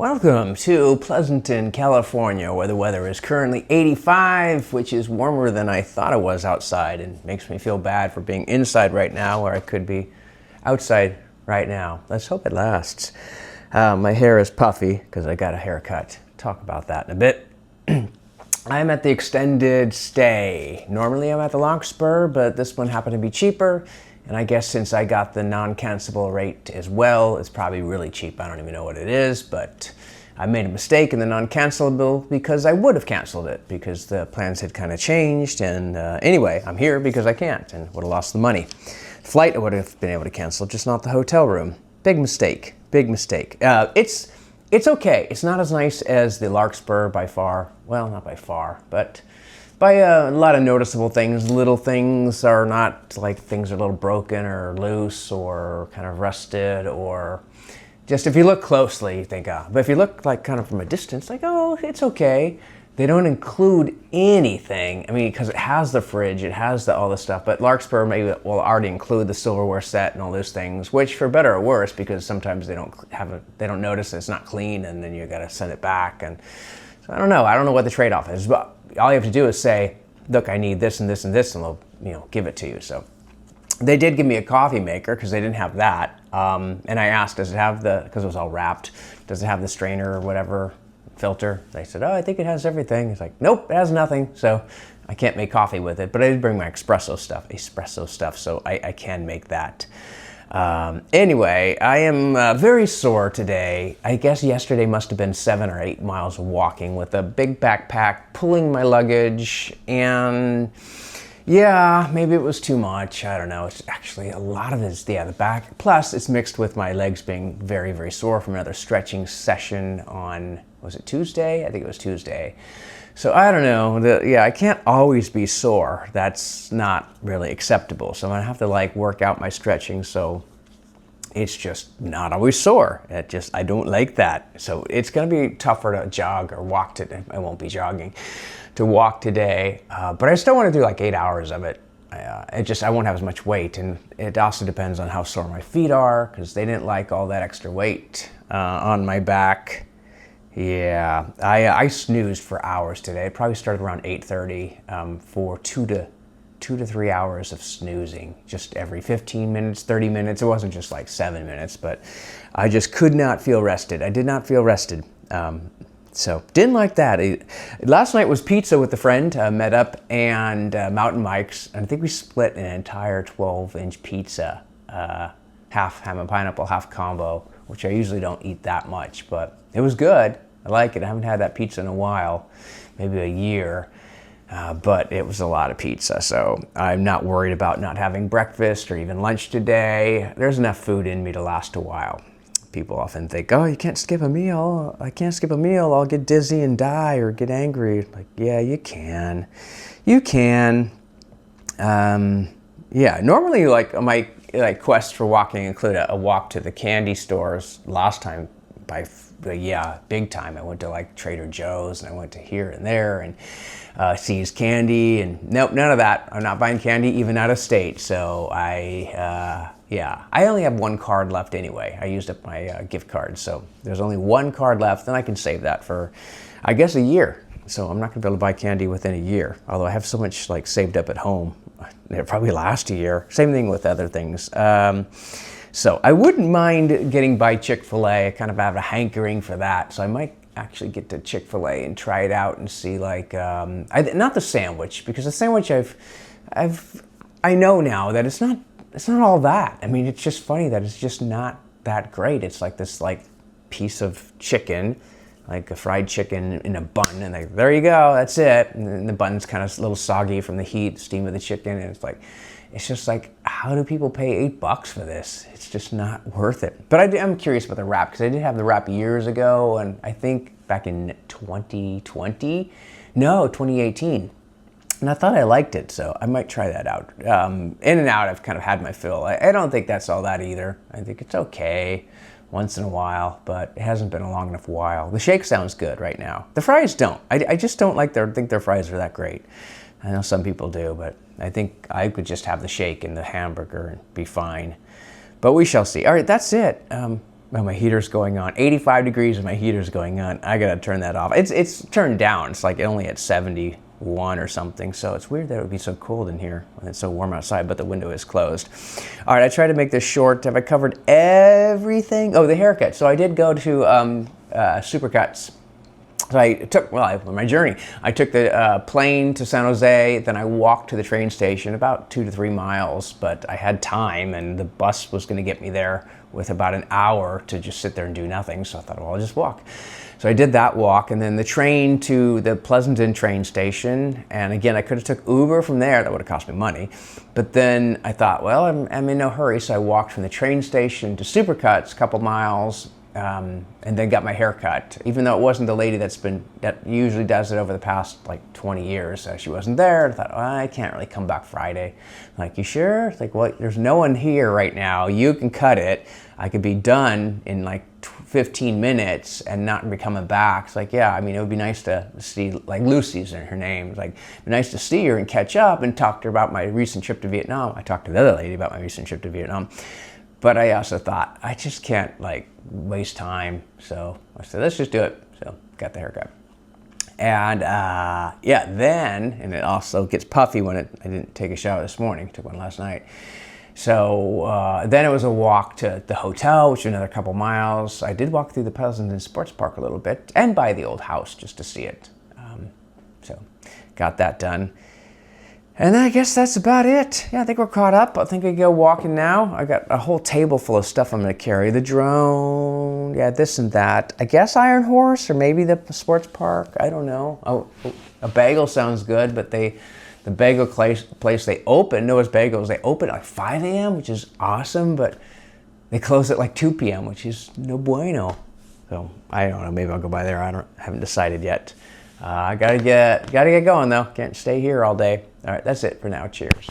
Welcome to Pleasanton, California, where the weather is currently 85, which is warmer than I thought it was outside, and makes me feel bad for being inside right now where I could be outside right now. Let's hope it lasts. My hair is puffy because I got a haircut. Talk about that in a bit. I'm at the extended stay. Normally I'm at the Larkspur, but this one happened to be cheaper. And I guess since I got the non-cancelable rate as well, it's probably really cheap. I don't even know what it is, but I made a mistake in the non-cancelable because I would have canceled it because the plans had kind of changed. And anyway, I'm here because I can't and would have lost the money. The flight I would have been able to cancel, just not the hotel room. Big mistake, big mistake. It's okay. It's not as nice as the Larkspur by far. Well, not by far, but by a lot of noticeable things. Little things are not like things are a little broken or loose or kind of rusted, or just if you look closely, you think, ah. But if you look like kind of from a distance, like, oh, it's okay. They don't include anything. I mean, because it has the fridge, it has all this stuff, but Larkspur maybe will already include the silverware set and all those things, which for better or worse, because sometimes they don't notice it's not clean, and then you got to send it back. And so I don't know what the trade-off is, but all you have to do is say, look, I need this and this and this, and they'll give it to you. So they did give me a coffee maker because they didn't have that. And I asked, does it have because it was all wrapped, does it have the strainer or whatever filter? They said, oh, I think it has everything. It's like, nope, it has nothing. So I can't make coffee with it, but I did bring my espresso stuff, so I can make that. Anyway, I am very sore today. I guess yesterday must have been 7 or 8 miles of walking with a big backpack, pulling my luggage, and yeah, maybe it was too much. I don't know. It's actually a lot of it is, the back. Plus, it's mixed with my legs being very, very sore from another stretching session on, was it Tuesday? I think it was Tuesday. So I don't know. I can't always be sore. That's not really acceptable. So I'm gonna have to work out my stretching so it's just not always sore. I don't like that. So it's gonna be tougher to jog or walk today. I won't be jogging to walk today, but I still want to do 8 hours of it. I won't have as much weight, and it also depends on how sore my feet are because they didn't like all that extra weight on my back. Yeah, I snoozed for hours today. It probably started around 8:30 for 2 to 3 hours of snoozing, just every 15 minutes, 30 minutes. It wasn't just 7 minutes, but I just could not feel rested. I did not feel rested. So didn't like that. Last night was pizza with a friend, met up, and mountain bikes. And I think we split an entire 12-inch pizza, half ham and pineapple, half combo, which I usually don't eat that much, but it was good. I like it. I haven't had that pizza in a while, maybe a year, but it was a lot of pizza. So I'm not worried about not having breakfast or even lunch today. There's enough food in me to last a while. People often think, oh, you can't skip a meal. I can't skip a meal. I'll get dizzy and die or get angry. Yeah, you can. You can. Normally my quest for walking include a walk to the candy stores. Last time, big time. I went to Trader Joe's, and I went to here and there and See's Candy, and nope, none of that. I'm not buying candy even out of state. So I only have one card left anyway. I used up my gift card, so there's only one card left, and I can save that for, I guess, a year. So I'm not gonna be able to buy candy within a year, although I have so much saved up at home. It'll probably last a year. Same thing with other things. So I wouldn't mind getting by Chick-fil-A. I kind of have a hankering for that, so I might actually get to Chick-fil-A and try it out and see not the sandwich, because the sandwich I know now that it's not all that. I mean, it's just funny that it's just not that great. It's this piece of chicken, like a fried chicken in a bun, and there you go, that's it. And the bun's kind of a little soggy from the heat, steam of the chicken, and it's just how do people pay $8 for this? It's just not worth it. But I'm curious about the wrap, because I did have the wrap years ago, and I think back in 2018. And I thought I liked it, so I might try that out. In-N-Out, I've kind of had my fill. I don't think that's all that either. I think it's okay once in a while, but it hasn't been a long enough while. The shake sounds good right now. The fries don't. I just don't think their fries are that great. I know some people do, but I think I could just have the shake and the hamburger and be fine. But we shall see. All right, that's it. Oh, my heater's going on. 85 degrees and my heater's going on. I gotta turn that off. It's turned down. It's like only at 71 or something. So it's weird that it would be so cold in here when it's so warm outside, but the window is closed. All right, I tried to make this short. Have I covered everything? Oh, the haircut. So I did go to Supercuts. So I took, my journey, I took the plane to San Jose, then I walked to the train station about 2 to 3 miles, but I had time and the bus was gonna get me there with about an hour to just sit there and do nothing. So I thought, well, I'll just walk. So I did that walk, and then the train to the Pleasanton train station. And again, I could have took Uber from there. That would have cost me money. But then I thought, well, I'm in no hurry. So I walked from the train station to Supercuts, a couple miles, and then got my hair cut. Even though it wasn't the lady that usually does it over the past like 20 years. She wasn't there. I thought, I can't really come back Friday. I'm like, you sure? It's like, well, there's no one here right now. You can cut it. I could be done in like 15 minutes and not be coming back. It's like, yeah, I mean, it would be nice to see, like Lucy's in her name. It's like, it'd be nice to see her and catch up and talk to her about my recent trip to Vietnam. I talked to the other lady about my recent trip to Vietnam. But I also thought, I just can't like waste time. So I said, let's just do it. So got the haircut. And then it also gets puffy when I didn't take a shower this morning. Took one last night. So then it was a walk to the hotel, which is another couple miles. I did walk through the Pleasanton Sports Park a little bit and by the old house just to see it. So got that done. And then I guess that's about it. Yeah, I think we're caught up. I think I go walking now. I got a whole table full of stuff I'm going to carry. The drone, yeah, this and that. I guess Iron Horse or maybe the sports park. I don't know. Oh, a bagel sounds good, but the bagel place they open, Noah's Bagels, they open at like 5 a.m., which is awesome, but they close at like 2 p.m., which is no bueno. So I don't know. Maybe I'll go by there. I haven't decided yet. I gotta get going though. Can't stay here all day. All right, that's it for now. Cheers.